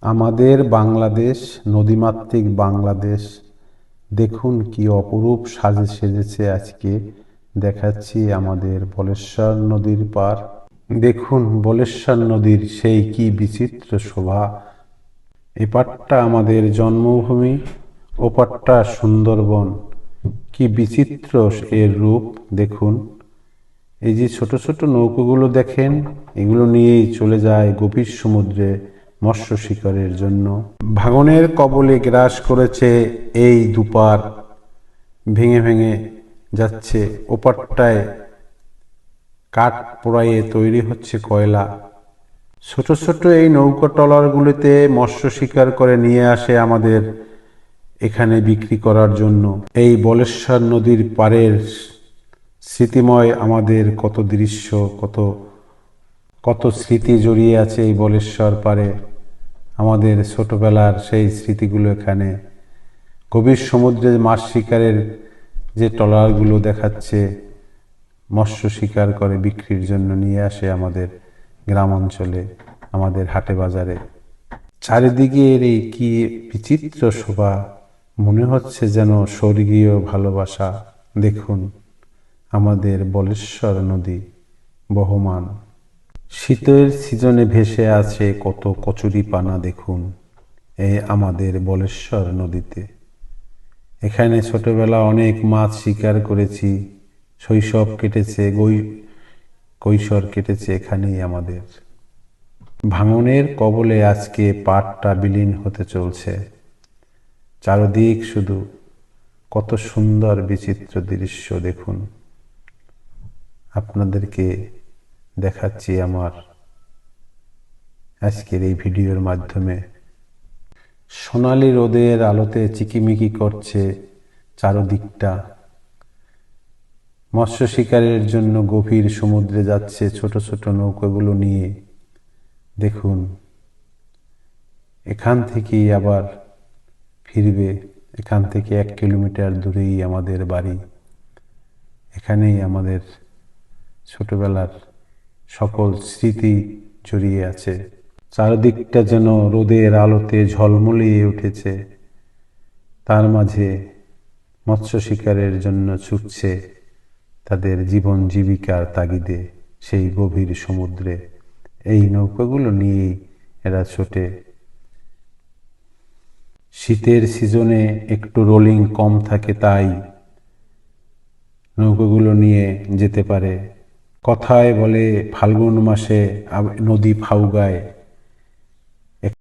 আমাদের বাংলাদেশ, নদীমাতৃক বাংলাদেশ, দেখুন কি অপরূপ সাজে সেজেছে আজকে। দেখাচ্ছি আমাদের বলেশ্বর নদীর পার। দেখুন বলেশ্বর নদীর সেই কি বিচিত্র শোভা। এপারটা আমাদের জন্মভূমি, ওপারটা সুন্দরবন। কি বিচিত্র এর রূপ দেখুন। এই যে ছোট ছোট নৌকোগুলো দেখেন, এগুলো নিয়েই চলে যায় গভীর সমুদ্রে মৎস্য শিকারের জন্য। ভাঙনের কবলে গ্রাস করেছে এই দুপার, ভেঙে ভেঙে যাচ্ছে। ওপারটায় কাঠ পোড়াইয়ে তৈরি হচ্ছে কয়লা। ছোট ছোট এই নৌকা ট্রলারগুলিতে মৎস্য শিকার করে নিয়ে আসে আমাদের এখানে বিক্রি করার জন্য। এই বলেশ্বর নদীর পাড়ের স্মৃতিময় আমাদের কত দৃশ্য, কত কত স্মৃতি জড়িয়ে আছে এই বলেশ্বর পাড়ে। আমাদের ছোটবেলার সেই স্মৃতিগুলো এখানে। গভীর সমুদ্রে মাছ শিকারের যে ট্রলারগুলো দেখাচ্ছে, মৎস্য শিকার করে বিক্রির জন্য নিয়ে আসে আমাদের গ্রাম অঞ্চলে, আমাদের হাটে বাজারে। চারিদিকের এই কি বিচিত্র শোভা, মনে হচ্ছে যেন স্বর্গীয় ভালোবাসা। দেখুন আমাদের বলেশ্বর নদী বহমান। শীতের সিজনে ভেসে আছে কত কচুরিপানা দেখুন এই আমাদের বলেশ্বর নদীতে। এখানে ছোটবেলা অনেক মাছ শিকার করেছি, শৈশব কেটেছে, কৈশোর কেটেছে এখানেই আমাদের। ভাঙনের কবলে আজকে পাটটা বিলীন হতে চলছে। চারদিক শুধু কত সুন্দর বিচিত্র দৃশ্য দেখুন। আপনাদেরকে দেখাচ্ছি আমার আজকের এই ভিডিওর মাধ্যমে। সোনালি রোদের আলোতে চিকিমিকি করছে চারদিকটা। মৎস্য শিকারের জন্য গভীর সমুদ্রে যাচ্ছে ছোট ছোট নৌকাগুলো নিয়ে। দেখুন এখান থেকেই আবার ফিরবে। এখান থেকে 1 কিলোমিটার দূরেই আমাদের বাড়ি। এখানেই আমাদের ছোটবেলার সকল স্মৃতি জড়িয়ে আছে। চারদিকটা যেন রোদের আলোতে ঝলমলিয়ে উঠেছে। তার মাঝে মৎস্য শিকারের জন্য ছুটছে তাদের জীবন জীবিকার তাগিদে সেই গভীর সমুদ্রে। এই নৌকাগুলো নিয়েই এরা ছোটে। শীতের সিজনে একটু রোলিং কম থাকে, তাই নৌকাগুলো নিয়ে যেতে পারে। কথায় বলে ফাল্গুন মাসে নদী ফাউগায়।